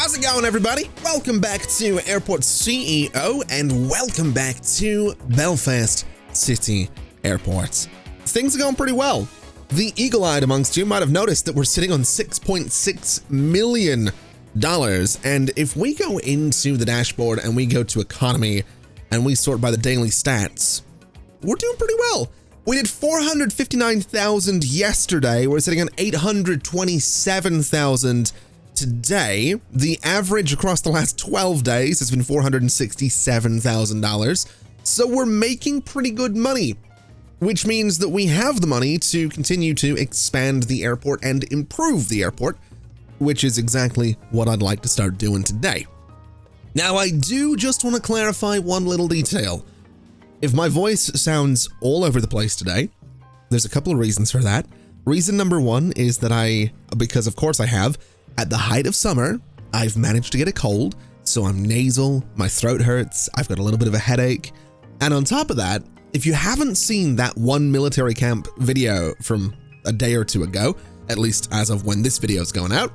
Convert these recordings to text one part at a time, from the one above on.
How's it going, everybody? Welcome back to Airport CEO and welcome back to Belfast City Airport. Things are going pretty well. The eagle-eyed amongst you might have noticed that we're sitting on $6.6 million. And if we go into the dashboard and we go to economy and we sort by the daily stats, we're doing pretty well. We did 459,000 yesterday. We're sitting on 827,000 today. The average across the last 12 days has been $467,000. So we're making pretty good money, which means that we have the money to continue to expand the airport and improve the airport, which is exactly what I'd like to start doing today. Now, I do just want to clarify one little detail. If my voice sounds all over the place today, there's a couple of reasons for that. Reason number one is that because of course I have, at the height of summer, I've managed to get a cold, so I'm nasal, my throat hurts, I've got a little bit of a headache. And on top of that, if you haven't seen that one military camp video from a day or two ago, at least as of when this video is going out,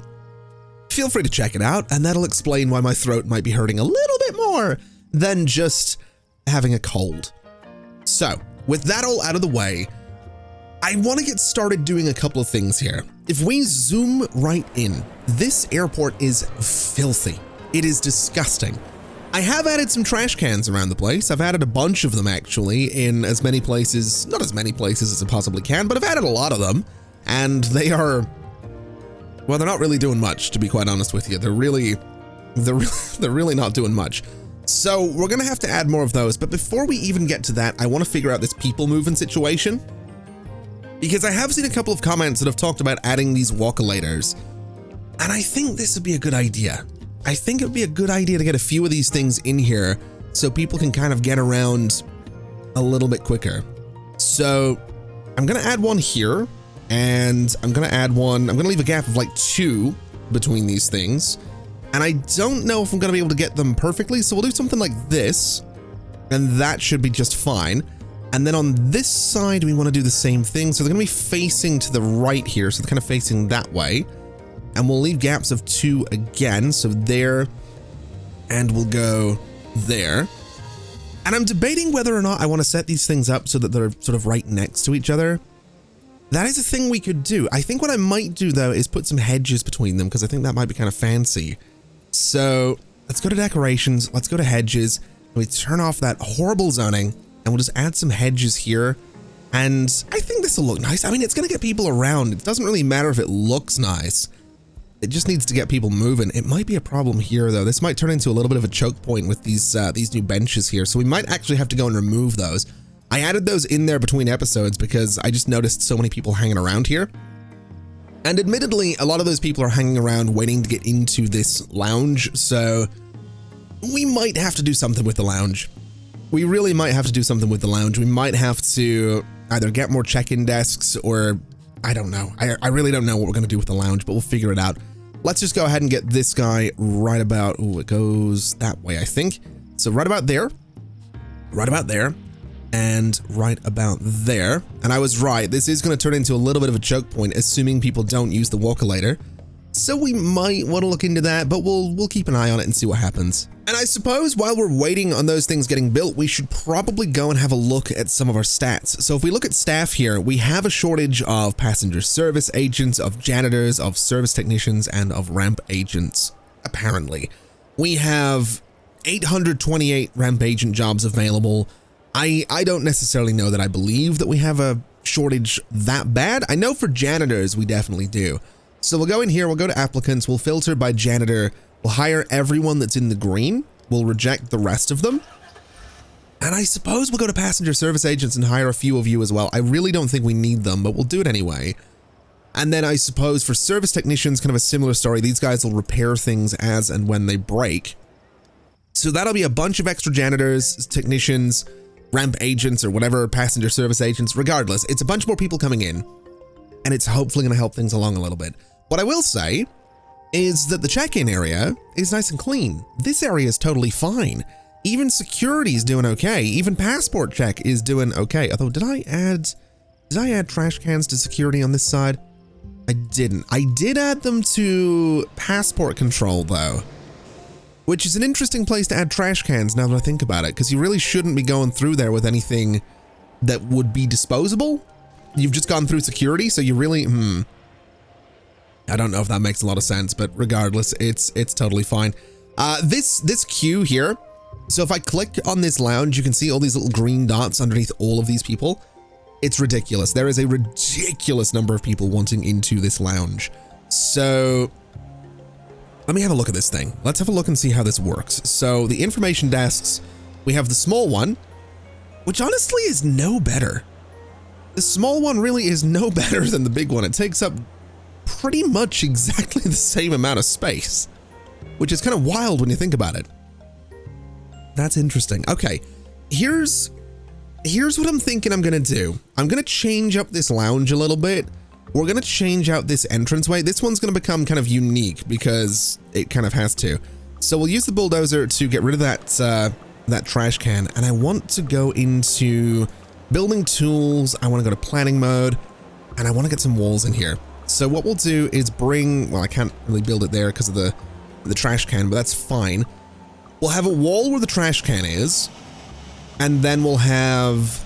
feel free to check it out, and that'll explain why my throat might be hurting a little bit more than just having a cold. So, with that all out of the way, I want to get started doing a couple of things here. If we zoom right in, this airport is filthy. It is disgusting. I have added some trash cans around the place. I've added a bunch of them actually in as many places, not as many places as I possibly can, but I've added a lot of them, and they are, well, they're not really doing much, to be quite honest with you. They're really not doing much. So we're gonna have to add more of those, but before we even get to that, I want to figure out this people moving situation, because I have seen a couple of comments that have talked about adding these walkolators, and I think this would be a good idea. I think it would be a good idea to get a few of these things in here so people can kind of get around a little bit quicker. So I'm gonna add one here, and I'm gonna leave a gap of like 2 between these things. And I don't know if I'm gonna be able to get them perfectly, so we'll do something like this, and that should be just fine. And then on this side, we wanna do the same thing. So they're gonna be facing to the right here, so they're kind of facing that way. And we'll leave gaps of 2 again, so there, and we'll go there. And I'm debating whether or not I wanna set these things up so that they're sort of right next to each other. That is a thing we could do. I think what I might do though is put some hedges between them, because I think that might be kind of fancy. So let's go to decorations, let's go to hedges, and we turn off that horrible zoning, and we'll just add some hedges here. And I think this will look nice. I mean, it's gonna get people around. It doesn't really matter if it looks nice. It just needs to get people moving. It might be a problem here though. This might turn into a little bit of a choke point with these new benches here. So we might actually have to go and remove those. I added those in there between episodes because I just noticed so many people hanging around here. And admittedly, a lot of those people are hanging around waiting to get into this lounge, so we might have to do something with the lounge. We really might have to do something with the lounge. We might have to either get more check-in desks or I don't know. I really don't know what we're gonna do with the lounge, but we'll figure it out. Let's just go ahead and get this guy right about, it goes that way, I think. So right about there, and right about there. And I was right, this is going to turn into a little bit of a choke point, assuming people don't use the walkolator. So we might want to look into that, but we'll keep an eye on it and see what happens. And I suppose while we're waiting on those things getting built, we should probably go and have a look at some of our stats. So if we look at staff here, we have a shortage of passenger service agents, of janitors, of service technicians, and of ramp agents, apparently. We have 828 ramp agent jobs available. I don't necessarily know that I believe that we have a shortage that bad. I know for janitors, we definitely do. So we'll go in here, we'll go to applicants, we'll filter by janitor, we'll hire everyone that's in the green, we'll reject the rest of them. And I suppose we'll go to passenger service agents and hire a few of you as well. I really don't think we need them, but we'll do it anyway. And then I suppose for service technicians, kind of a similar story. These guys will repair things as and when they break. So that'll be a bunch of extra janitors, technicians, ramp agents, or whatever, passenger service agents. Regardless, it's a bunch more people coming in, and it's hopefully going to help things along a little bit. What I will say is that the check-in area is nice and clean. This area is totally fine. Even security is doing okay. Even passport check is doing okay. Although, did I add trash cans to security on this side? I didn't. I did add them to passport control though. which is an interesting place to add trash cans now that I think about it, because you really shouldn't be going through there with anything that would be disposable. You've just gone through security, so you really, I don't know if that makes a lot of sense, but regardless, it's totally fine. This queue here, so if I click on this lounge, you can see all these little green dots underneath all of these people. It's ridiculous. There is a ridiculous number of people wanting into this lounge. So let me have a look at this thing. Let's have a look and see how this works. So the information desks, we have the small one, which honestly is no better. The small one really is no better than the big one. It takes up pretty much exactly the same amount of space, which is kind of wild when you think about it. That's interesting. Okay, here's what I'm thinking I'm gonna do. I'm gonna change up this lounge a little bit. We're gonna change out this entranceway. This one's gonna become kind of unique because it kind of has to. So we'll use the bulldozer to get rid of that trash can, and I want to go into building tools. I want to go to planning mode, and I want to get some walls in here. So what we'll do is bring, well, I can't really build it there because of the trash can, but that's fine. We'll have a wall where the trash can is, and then we'll have,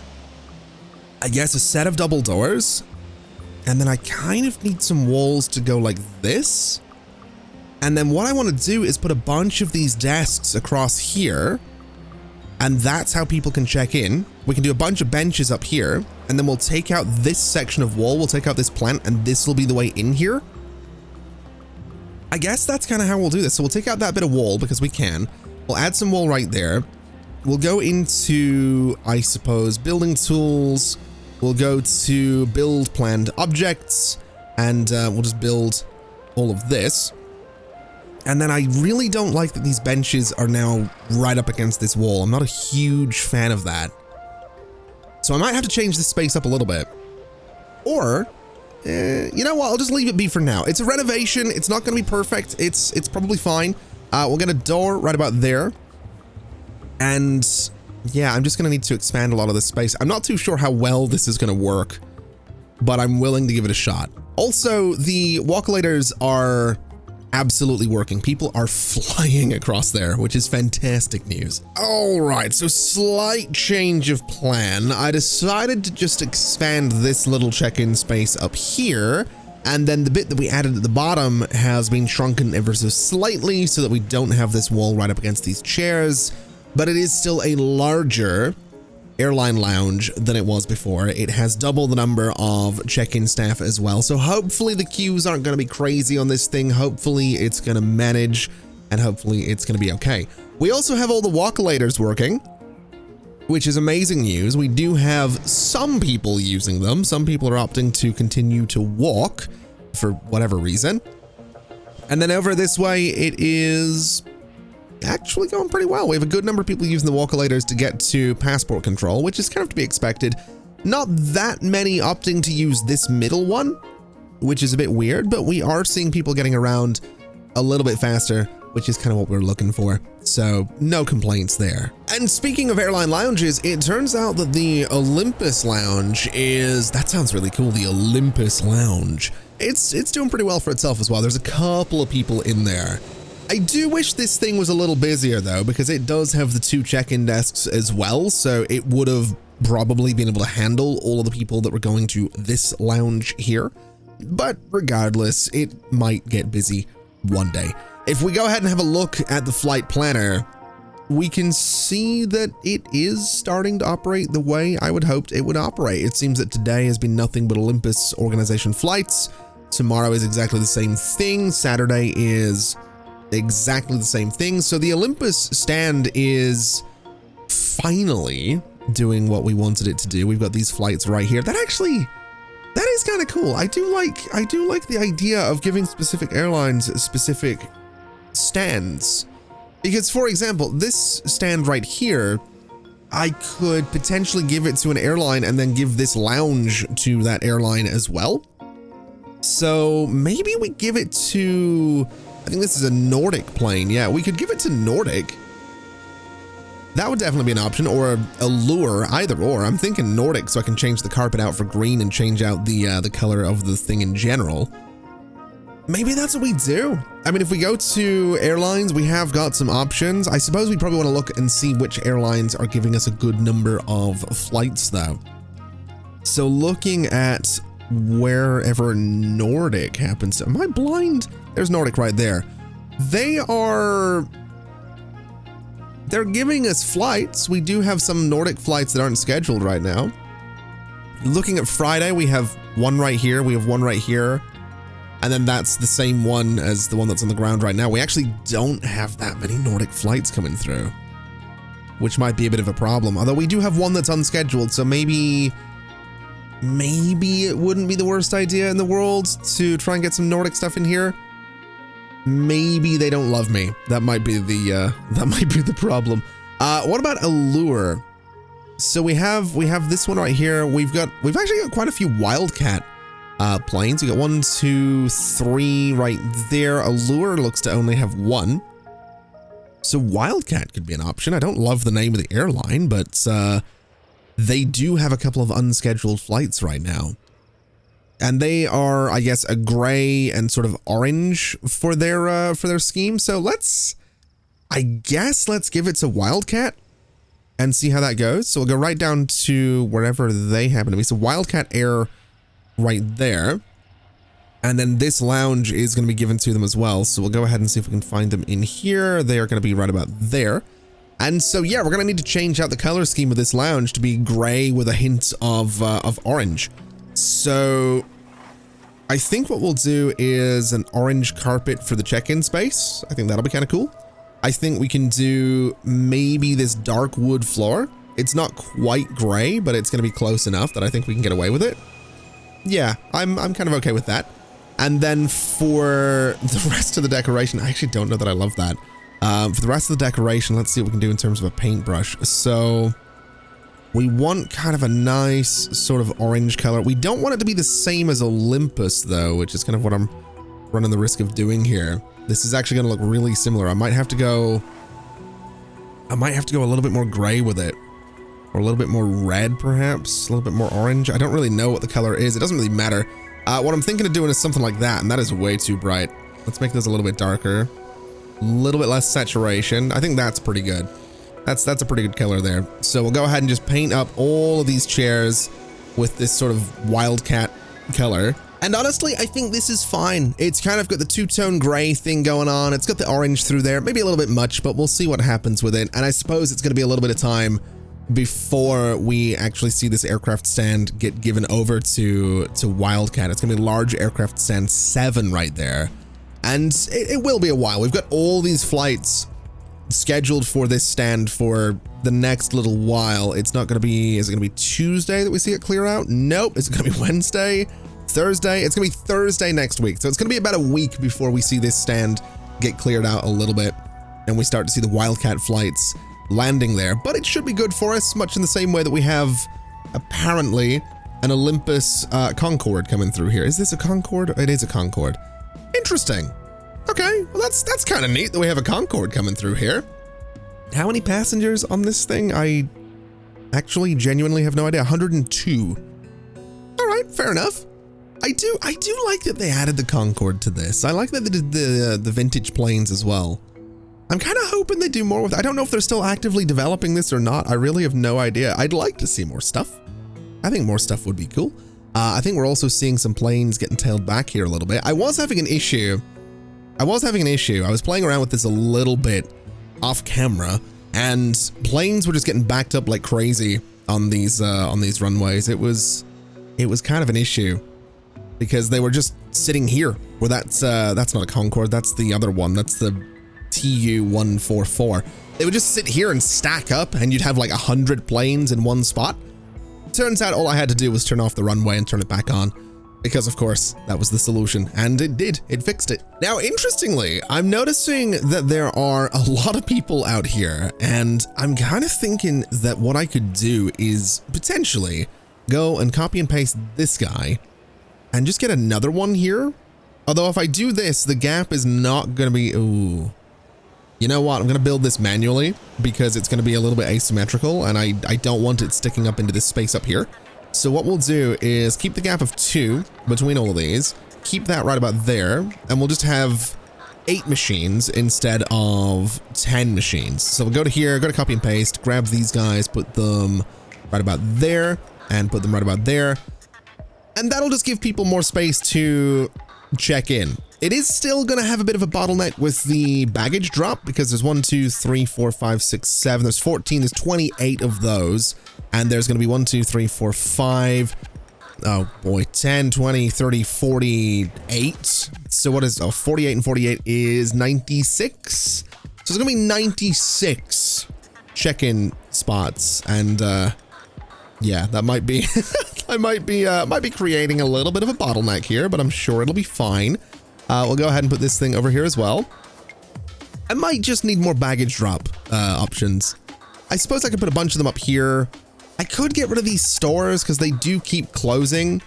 I guess, a set of double doors, and then I kind of need some walls to go like this. And then what I want to do is put a bunch of these desks across here, and that's how people can check in. We can do a bunch of benches up here, and then we'll take out this section of wall, we'll take out this plant, and this will be the way in here. I guess that's kind of how we'll do this. So we'll take out that bit of wall because we can. We'll add some wall right there. We'll go into, I suppose, building tools. We'll go to build planned objects, and we'll just build all of this. And then I really don't like that these benches are now right up against this wall. I'm not a huge fan of that. So I might have to change this space up a little bit. Or, you know what, I'll just leave it be for now. It's a renovation, it's not gonna be perfect, it's probably fine. We'll get a door right about there. And yeah, I'm just gonna need to expand a lot of this space. I'm not too sure how well this is gonna work, but I'm willing to give it a shot. Also, the walkolators are absolutely working. People are flying across there, which is fantastic news. All right, so slight change of plan. I decided to just expand this little check-in space up here, and then the bit that we added at the bottom has been shrunken ever so slightly so that we don't have this wall right up against these chairs, but it is still a larger airline lounge than it was before. It has double the number of check-in staff as well. So hopefully the queues aren't going to be crazy on this thing. Hopefully it's going to manage, and hopefully it's going to be okay. We also have all the walkolators working, which is amazing news. We do have some people using them. Some people are opting to continue to walk for whatever reason. And then over this way, it is actually going pretty well. We have a good number of people using the walkolators to get to passport control, which is kind of to be expected. Not that many opting to use this middle one, which is a bit weird, but we are seeing people getting around a little bit faster, which is kind of what we're looking for. So no complaints there. And speaking of airline lounges, it turns out that the Olympus Lounge is, that sounds really cool, the Olympus Lounge. It's doing pretty well for itself as well. There's a couple of people in there. I do wish this thing was a little busier though, because it does have the 2 check-in desks as well, so it would have probably been able to handle all of the people that were going to this lounge here. But regardless, it might get busy one day. If we go ahead and have a look at the flight planner, we can see that it is starting to operate the way I would hoped it would operate. It seems that today has been nothing but Olympus organization flights. Tomorrow is exactly the same thing. Saturday is exactly the same thing. So the Olympus stand is finally doing what we wanted it to do. We've got these flights right here. That is kind of cool. I do like the idea of giving specific airlines specific stands, because for example, this stand right here, I could potentially give it to an airline and then give this lounge to that airline as well. So maybe we give it to, I think this is a Nordic plane. Yeah, we could give it to Nordic. That would definitely be an option, or a lure, either or. I'm thinking Nordic so I can change the carpet out for green and change out the color of the thing in general. maybe that's what we do. I mean, if we go to airlines, we have got some options. I suppose we probably want to look and see which airlines are giving us a good number of flights though. So looking at wherever Nordic happens to, am I blind? There's Nordic right there. They're giving us flights. We do have some Nordic flights that aren't scheduled right now. Looking at Friday, we have one right here. We have one right here. And then that's the same one as the one that's on the ground right now. We actually don't have that many Nordic flights coming through, which might be a bit of a problem. Although we do have one that's unscheduled, so maybe it wouldn't be the worst idea in the world to try and get some Nordic stuff in here. Maybe they don't love me. That might be the problem. What about Allure? So we have this one right here. We've actually got quite a few Wildcat planes. We got 1, 2, 3 right there. Allure looks to only have 1. So Wildcat could be an option. I don't love the name of the airline, but they do have a couple of unscheduled flights right now. And they are, I guess, a gray and sort of orange for their scheme. So let's give it to Wildcat and see how that goes. So we'll go right down to wherever they happen to be. So Wildcat Air right there. And then this lounge is going to be given to them as well. So we'll go ahead and see if we can find them in here. They are going to be right about there. And so, yeah, we're going to need to change out the color scheme of this lounge to be gray with a hint of orange. So I think what we'll do is an orange carpet for the check-in space. I think that'll be kind of cool. I think we can do maybe this dark wood floor. It's not quite gray, but it's going to be close enough that I think we can get away with it. Yeah, I'm kind of okay with that. And then for the rest of the decoration, I actually don't know that I love that. For the rest of the decoration, let's see what we can do in terms of a paintbrush. So we want kind of a nice sort of orange color. We don't want it to be the same as Olympus though, which is kind of what I'm running the risk of doing here. This is actually going to look really similar. I might have to go a little bit more gray with it, or a little bit more red, perhaps a little bit more orange. I don't really know what the color is. It doesn't really matter. What I'm thinking of doing is something like that, and that is way too bright. Let's make this a little bit darker, a little bit less saturation. I think that's pretty good. That's a pretty good color there. So we'll go ahead and just paint up all of these chairs with this sort of Wildcat color. And honestly, I think this is fine. It's kind of got the two-tone gray thing going on. It's got the orange through there, maybe a little bit much, but we'll see what happens with it. And I suppose it's going to be a little bit of time before we actually see this aircraft stand get given over to Wildcat. It's going to be large aircraft stand 7 right there. And it will be a while. We've got all these flights scheduled for this stand for the next little while. It's not going to be, is it going to be Tuesday that we see it clear out? Nope. Is it going to be Wednesday? Thursday? It's going to be Thursday next week. So it's going to be about a week before we see this stand get cleared out a little bit and we start to see the Wildcat flights landing there. But it should be good for us, much in the same way that we have apparently an Olympus Concorde coming through here. Is this a Concorde? It is a Concorde. Interesting. Okay, well that's kind of neat that we have a Concorde coming through here. How many passengers on this thing? I actually genuinely have no idea. 102. All right, fair enough. I do like that they added the Concorde to this. I like that they did the vintage planes as well. I'm kind of hoping they do more with it. I don't know if they're still actively developing this or not. I really have no idea. I'd like to see more stuff. I think more stuff would be cool. I think we're also seeing some planes getting tailed back here a little bit. I was having an issue. I was playing around with this a little bit off camera, and planes were just getting backed up like crazy on these runways. It was kind of an issue because they were just sitting here. Where that's not a Concorde. That's the other one. That's the TU-144. They would just sit here and stack up, and you'd have like 100 planes in one spot. Turns out all I had to do was turn off the runway and turn it back on, because of course that was the solution, and it did. It fixed it. Now, interestingly, I'm noticing that there are a lot of people out here, and I'm kind of thinking that what I could do is potentially go and copy and paste this guy and just get another one here. Although if I do this, the gap is not going to be, ooh. You know what? I'm going to build this manually because it's going to be a little bit asymmetrical, and I don't want it sticking up into this space up here. So what we'll do is keep the gap of 2 between all of these, keep that right about there, and we'll just have 8 machines instead of 10 machines. So we'll go to here, go to copy and paste, grab these guys, put them right about there, and put them right about there. And that'll just give people more space to check in. It is still going to have a bit of a bottleneck with the baggage drop because there's 1, 2, 3, 4, 5, 6, 7. There's 14. There's 28 of those. And there's going to be 1, 2, 3, 4, 5. Oh boy, 10, 20, 30, 48. So what is, 48 and 48 is 96. So it's going to be 96 check-in spots. And, yeah, that might be, might be creating a little bit of a bottleneck here, but I'm sure it'll be fine. We'll go ahead and put this thing over here as well. I might just need more baggage drop options. I suppose I could put a bunch of them up here. I could get rid of these stores because they do keep closing.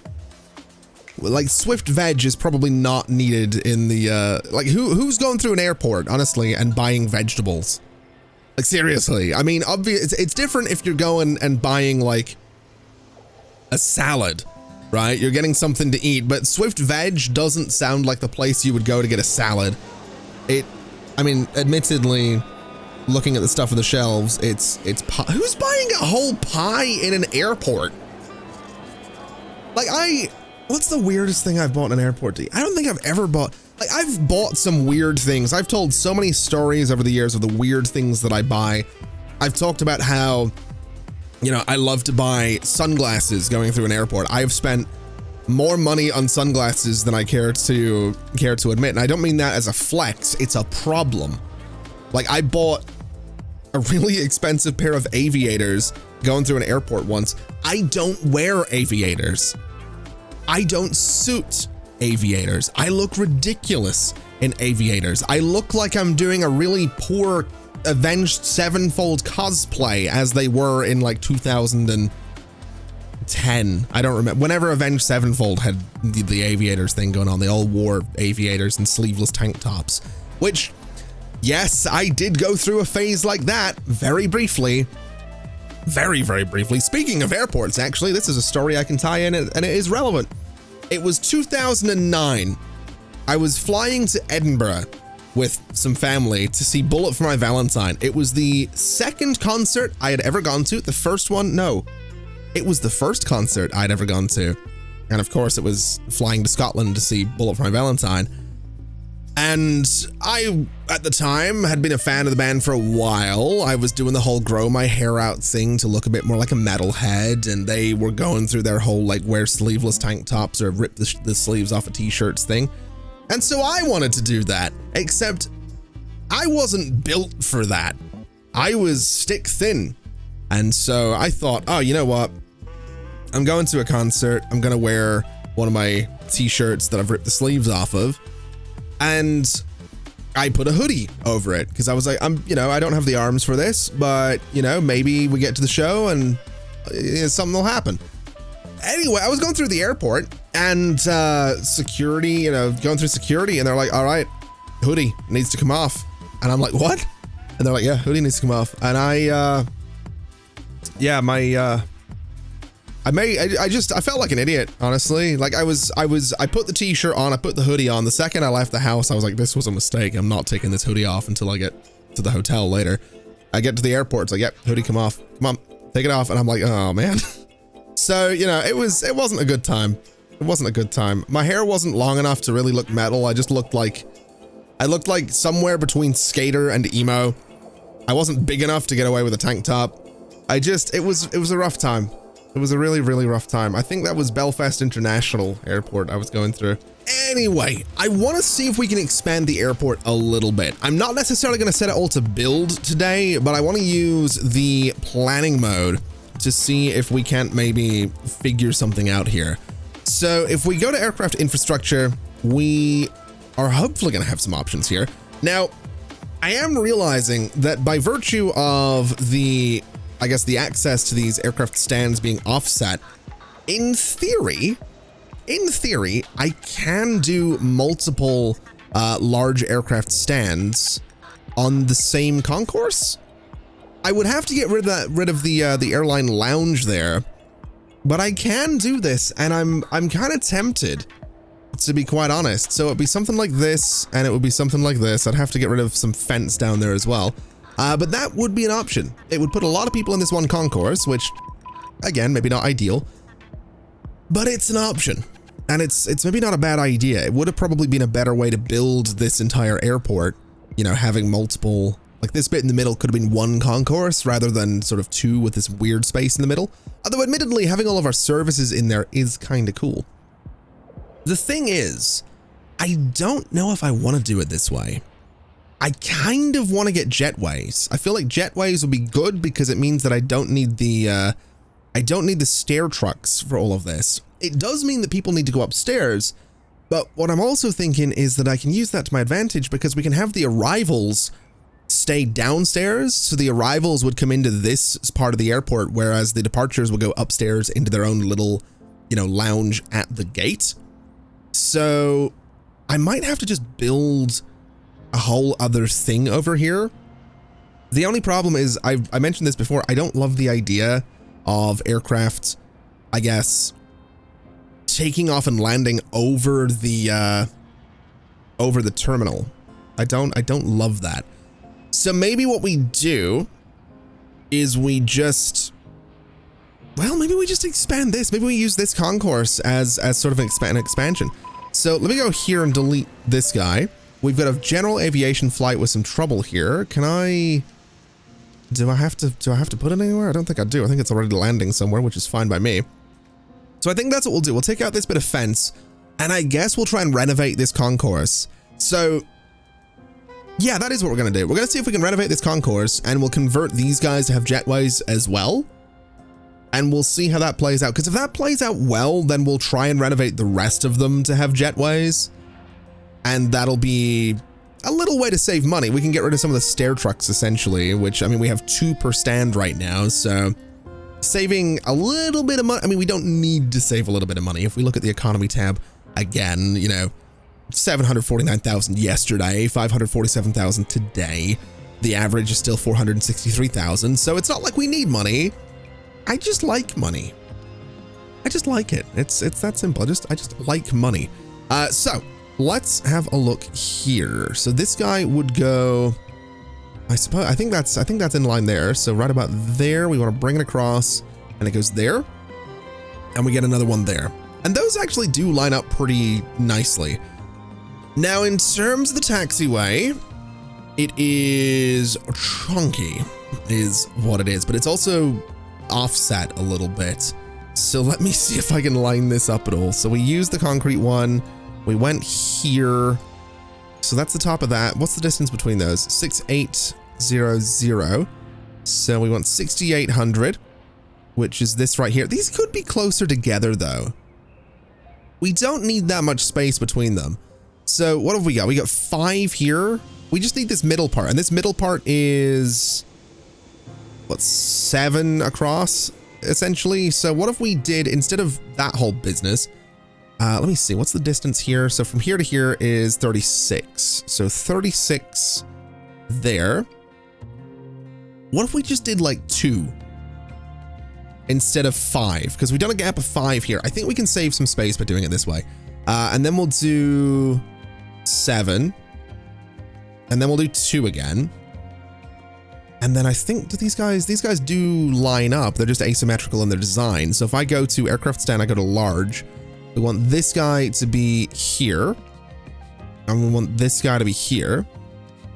Like Swift Veg is probably not needed in the, like who's going through an airport, honestly, and buying vegetables? Like seriously, I mean, it's different if you're going and buying like a salad, right? You're getting something to eat, but Swift Veg doesn't sound like the place you would go to get a salad. I mean, admittedly, looking at the stuff on the shelves, it's pie. Who's buying a whole pie in an airport? Like what's the weirdest thing I've bought in an airport? I don't think I've ever bought, like I've bought some weird things. I've told so many stories over the years of the weird things that I buy. I've talked about how, you know, I love to buy sunglasses going through an airport. I've spent more money on sunglasses than I care to admit. And I don't mean that as a flex, it's a problem. Like I bought a really expensive pair of aviators going through an airport once. I don't wear aviators. I don't suit aviators. I look ridiculous in aviators. I look like I'm doing a really poor Avenged Sevenfold cosplay as they were in like 2010. I don't remember. Whenever Avenged Sevenfold had the aviators thing going on, they all wore aviators and sleeveless tank tops, which, yes, I did go through a phase like that very briefly. Very, very briefly. Speaking of airports, actually, this is a story I can tie in and it is relevant. It was 2009. I was flying to Edinburgh with some family to see Bullet for My Valentine. It was the second concert I had ever gone to. The first one, no. It was the first concert I'd ever gone to. And of course, it was flying to Scotland to see Bullet for My Valentine. And I, at the time, had been a fan of the band for a while. I was doing the whole grow my hair out thing to look a bit more like a metalhead, and they were going through their whole like wear sleeveless tank tops or rip the sleeves off of t-shirts thing. And so I wanted to do that, except I wasn't built for that. I was stick thin. And so I thought, oh, you know what? I'm going to a concert. I'm going to wear one of my t-shirts that I've ripped the sleeves off of. And I put a hoodie over it because I was like, I don't have the arms for this, but maybe we get to the show and something will happen. Anyway, I was going through the airport and security, going through security, and they're like, all right, hoodie needs to come off. And I'm like, what? And they're like, yeah, hoodie needs to come off. And I felt like an idiot, honestly. Like I put the t-shirt on, I put the hoodie on. The second I left the house, I was like, this was a mistake. I'm not taking this hoodie off until I get to the hotel later. I get to the airport, it's like, yep, hoodie come off. Come on, take it off. And I'm like, oh man. So, it wasn't a good time. It wasn't a good time. My hair wasn't long enough to really look metal. I looked like somewhere between skater and emo. I wasn't big enough to get away with a tank top. It was a rough time. It was a really, really rough time. I think that was Belfast International Airport I was going through. Anyway, I want to see if we can expand the airport a little bit. I'm not necessarily going to set it all to build today, but I want to use the planning mode to see if we can't maybe figure something out here. So if we go to aircraft infrastructure, we are hopefully going to have some options here. Now, I am realizing that by virtue of the access to these aircraft stands being offset, in theory, I can do multiple large aircraft stands on the same concourse. I would have to get rid of the airline lounge there, but I can do this, and I'm kind of tempted to be quite honest. So it'd be something like this, and it would be something like this. I'd have to get rid of some fence down there as well. But that would be an option. It would put a lot of people in this one concourse, which, again, maybe not ideal, but it's an option. And it's maybe not a bad idea. It would have probably been a better way to build this entire airport, you know, having multiple, like this bit in the middle could have been one concourse rather than sort of two with this weird space in the middle. Although admittedly, having all of our services in there is kind of cool. The thing is, I don't know if I want to do it this way. I kind of want to get jetways. I feel like jetways would be good because it means that I don't need the stair trucks for all of this. It does mean that people need to go upstairs, but what I'm also thinking is that I can use that to my advantage because we can have the arrivals stay downstairs. So the arrivals would come into this part of the airport, whereas the departures would go upstairs into their own little, you know, lounge at the gate. So I might have to just build a whole other thing over here. The only problem is, I mentioned this before, I don't love the idea of aircraft, I guess, taking off and landing over the terminal. I don't love that. So maybe what we do is we just, well, maybe we just expand this. Maybe we use this concourse as sort of an expansion. So let me go here and delete this guy. We've got a general aviation flight with some trouble here. Do I have to put it anywhere? I don't think I do. I think it's already landing somewhere, which is fine by me. So I think that's what we'll do. We'll take out this bit of fence, and I guess we'll try and renovate this concourse. So yeah, that is what we're going to do. We're going to see if we can renovate this concourse, and we'll convert these guys to have jetways as well. And we'll see how that plays out. Because if that plays out well, then we'll try and renovate the rest of them to have jetways. And that'll be a little way to save money. We can get rid of some of the stair trucks, essentially, which, I mean, we have 2 per stand right now. So saving a little bit of money. I mean, we don't need to save a little bit of money. If we look at the economy tab again, you know, 749,000 yesterday, 547,000 today. The average is still 463,000. So it's not like we need money. I just like money. I just like it. It's that simple. I just like money. So let's have a look here. So this guy would go, I suppose, I think that's in line there. So right about there, we want to bring it across, and it goes there, and we get another one there. And those actually do line up pretty nicely. Now, in terms of the taxiway, it is chunky, is what it is, but it's also offset a little bit. So let me see if I can line this up at all. So we used the concrete one. We went here. So that's the top of that. What's the distance between those? 6800. So we want 6800, which is this right here. These could be closer together though. We don't need that much space between them. So what have we got? We got 5 here. We just need this middle part, and this middle part is, what, 7 across, essentially. So what if we did, instead of that whole business, let me see, what's the distance here? So from here to here is 36. So 36 there. What if we just did like 2 instead of 5? Because we've done a gap of 5 here. I think we can save some space by doing it this way. And then we'll do 7. And then we'll do 2 again. And then I think, do these guys do line up. They're just asymmetrical in their design. So if I go to aircraft stand, I go to large. We want this guy to be here. And we want this guy to be here.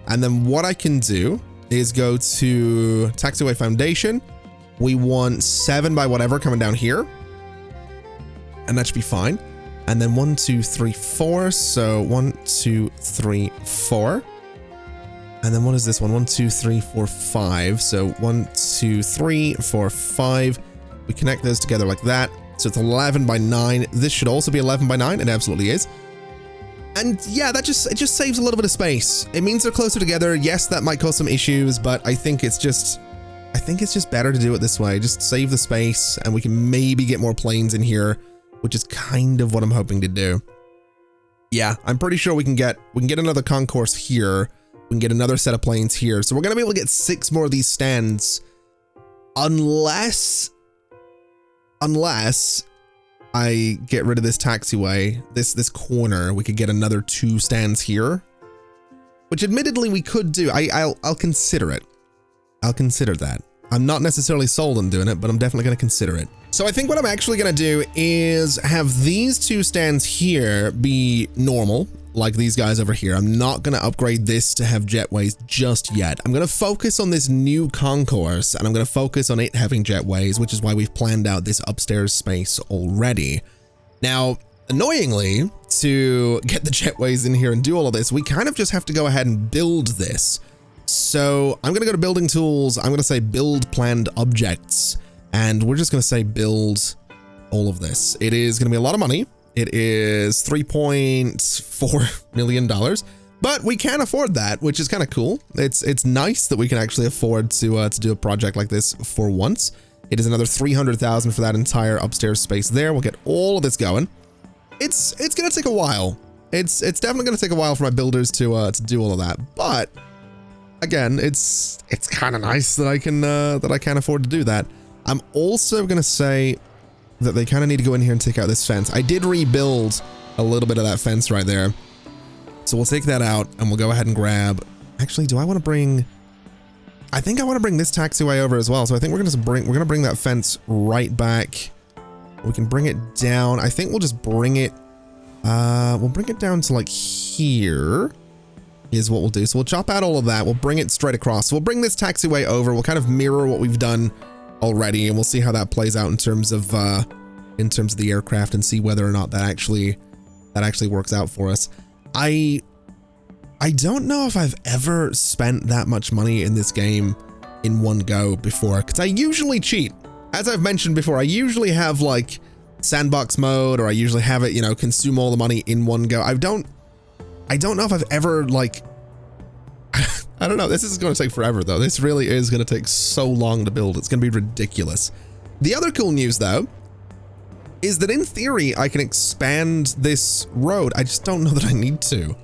And then what I can do is go to taxiway foundation. We want 7 by whatever coming down here. And that should be fine. And then 1, 2, 3, 4. So 1, 2, 3, 4. And then what is this one? 1, 2, 3, 4, 5. So 1, 2, 3, 4, 5. We connect those together like that. So it's 11 by 9. This should also be 11 by 9. It absolutely is. And yeah, it just saves a little bit of space. It means they're closer together. Yes, that might cause some issues, but I think it's just better to do it this way. Just save the space, and we can maybe get more planes in here, which is kind of what I'm hoping to do. Yeah, I'm pretty sure we can get another concourse here. We can get another set of planes here. So we're going to be able to get 6 more of these stands, unless I get rid of this taxiway, this corner, we could get another 2 stands here, which admittedly we could do. I'll consider it. I'll consider that. I'm not necessarily sold on doing it, but I'm definitely going to consider it. So I think what I'm actually going to do is have these 2 stands here be normal, like these guys over here. I'm not going to upgrade this to have jetways just yet. I'm going to focus on this new concourse, and I'm going to focus on it having jetways, which is why we've planned out this upstairs space already. Now, annoyingly, to get the jetways in here and do all of this, we kind of just have to go ahead and build this. So I'm going to go to building tools. I'm going to say build planned objects, and we're just going to say build all of this. It is going to be a lot of money. It is $3.4 million, but we can afford that, which is kind of cool. It's nice that we can actually afford to do a project like this for once. It is another $300,000 for that entire upstairs space there. We'll get all of this going. It's going to take a while. It's definitely going to take a while for my builders to do all of that, but again, it's kind of nice that I can afford to do that. I'm also going to say that they kind of need to go in here and take out this fence. I did rebuild a little bit of that fence right there. So we'll take that out and we'll go ahead and grab, actually, do I want to bring, I think I want to bring this taxiway over as well. So I think we're going to bring that fence right back. We can bring it down. I think we'll just bring it, we'll bring it down to like here is what we'll do. So we'll chop out all of that. We'll bring it straight across. So we'll bring this taxiway over. We'll kind of mirror what we've done already, and we'll see how that plays out in terms of the aircraft, and see whether or not that actually works out for us. I don't know if I've ever spent that much money in this game in one go before, because I usually cheat. As I've mentioned before, I usually have like sandbox mode, or I usually have it, you know, consume all the money in one go. I don't know if I've ever like, I don't know. This is going to take forever though. This really is going to take so long to build. It's going to be ridiculous. The other cool news though, is that in theory, I can expand this road. I just don't know that I need to.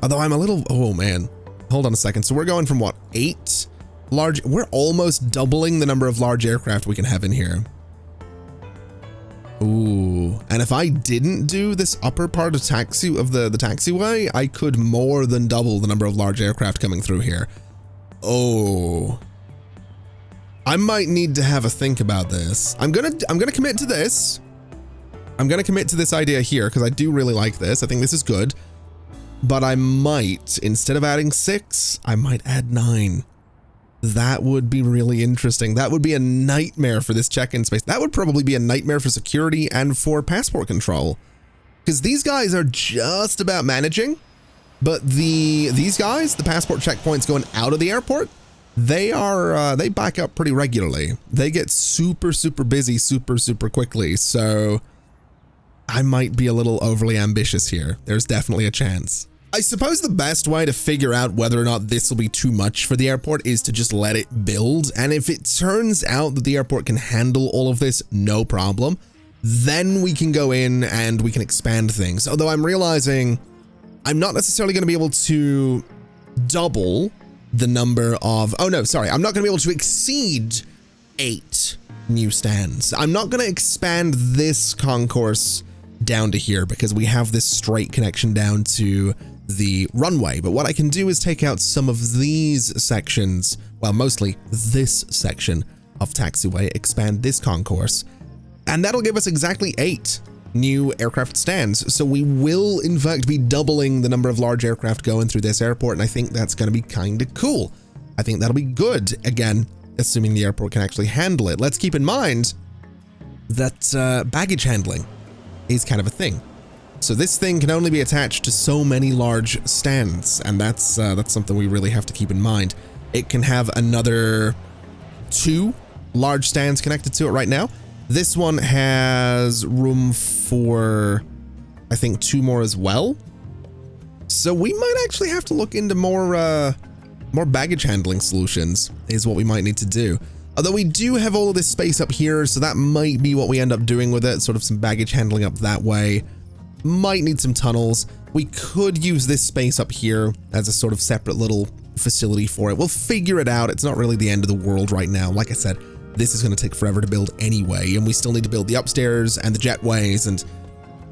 Although I'm a little, oh man, hold on a second. So we're going from what, 8 large, we're almost doubling the number of large aircraft we can have in here. Ooh, and if I didn't do this upper part of the taxiway, I could more than double the number of large aircraft coming through here. Oh, I might need to have a think about this. I'm gonna commit to this. I'm gonna commit to this idea here because I do really like this. I think this is good, but I might, instead of adding 6, I might add 9. That would be really interesting. That would be a nightmare for this check-in space. That would probably be a nightmare for security and for passport control, because these guys are just about managing, but these guys, the passport checkpoints going out of the airport, they back up pretty regularly. They get super busy super quickly. So I might be a little overly ambitious here. There's definitely a chance. I suppose the best way to figure out whether or not this will be too much for the airport is to just let it build. And if it turns out that the airport can handle all of this, no problem, then we can go in and we can expand things. Although I'm realizing I'm not necessarily going to be able to double the number of, oh no, sorry, I'm not going to be able to exceed 8 new stands. I'm not going to expand this concourse down to here because we have this straight connection down to the runway. But what I can do is take out some of these sections, well, mostly this section of taxiway, expand this concourse, and that'll give us exactly 8 new aircraft stands. So we will in fact be doubling the number of large aircraft going through this airport, and I think that's going to be kind of cool. I think that'll be good, again, assuming the airport can actually handle it. Let's keep in mind that baggage handling is kind of a thing. So this thing can only be attached to so many large stands, and that's something we really have to keep in mind. It can have another 2 large stands connected to it right now. This one has room for, I think, 2 more as well. So we might actually have to look into more baggage handling solutions is what we might need to do. Although we do have all of this space up here, so that might be what we end up doing with it, sort of some baggage handling up that way. Might need some tunnels. We could use this space up here as a sort of separate little facility for it. We'll figure it out. It's not really the end of the world right now. Like I said, this is going to take forever to build anyway, and we still need to build the upstairs and the jetways and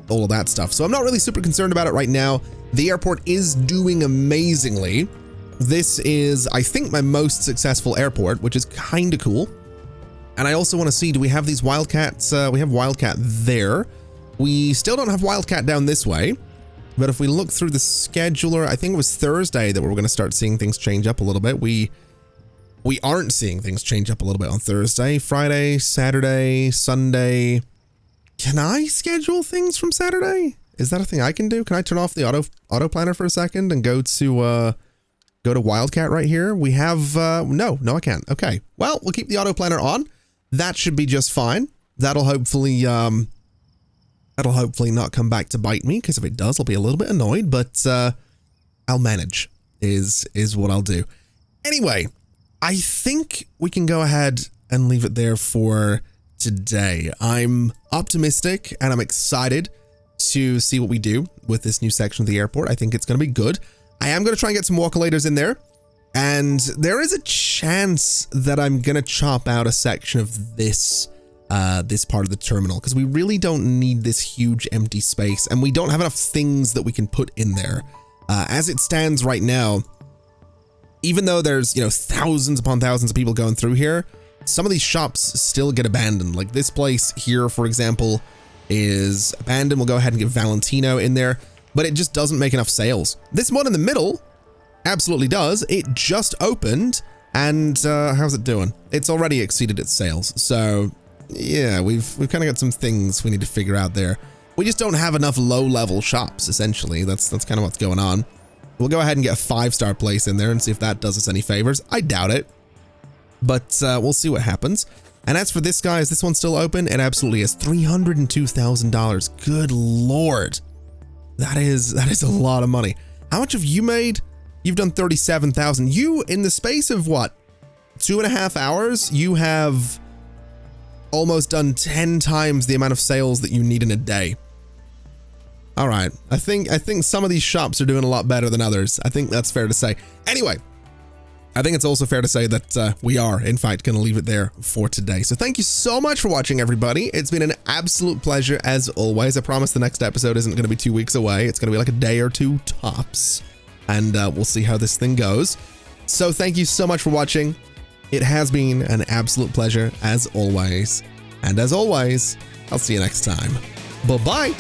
all of that stuff. So I'm not really super concerned about it right now. The airport is doing amazingly. This is, I think, my most successful airport, which is kind of cool. And I also want to see, do we have these wildcats? We have wildcat there. We still don't have wildcat down this way. But if we look through the scheduler, I think it was Thursday that we were going to start seeing things change up a little bit. We aren't seeing things change up a little bit on Thursday, Friday, Saturday, Sunday. Can I schedule things from Saturday? Is that a thing I can do? Can I turn off the auto planner for a second and go to Wildcat right here? We have no, I can't. Okay. Well, we'll keep the auto planner on. That should be just fine. That'll hopefully not come back to bite me, because if it does, I'll be a little bit annoyed, but I'll manage is what I'll do. Anyway, I think we can go ahead and leave it there for today. I'm optimistic and I'm excited to see what we do with this new section of the airport. I think it's going to be good. I am going to try and get some walkolators in there, and there is a chance that I'm going to chop out a section of this part of the terminal, because we really don't need this huge empty space, and we don't have enough things that we can put in there. As it stands right now, even though there's, thousands upon thousands of people going through here, some of these shops still get abandoned. Like this place here, for example, is abandoned. We'll go ahead and get Valentino in there, but it just doesn't make enough sales. This one in the middle absolutely does. It just opened, and how's it doing? It's already exceeded its sales. So yeah, we've kind of got some things we need to figure out there. We just don't have enough low-level shops, essentially. That's kind of what's going on. We'll go ahead and get a 5-star place in there and see if that does us any favors. I doubt it, but we'll see what happens. And as for this guy, is this one still open? It absolutely is. $302,000. Good Lord. That is a lot of money. How much have you made? You've done 37,000. You, in the space of what, 2.5 hours, you have almost done 10 times the amount of sales that you need in a day. All right. I think some of these shops are doing a lot better than others. I think that's fair to say. Anyway, I think it's also fair to say that we are, in fact, going to leave it there for today. So thank you so much for watching, everybody. It's been an absolute pleasure, as always. I promise the next episode isn't going to be 2 weeks away. It's going to be like a day or two tops, and we'll see how this thing goes. So thank you so much for watching. It has been an absolute pleasure, as always. And as always, I'll see you next time. Bye-bye.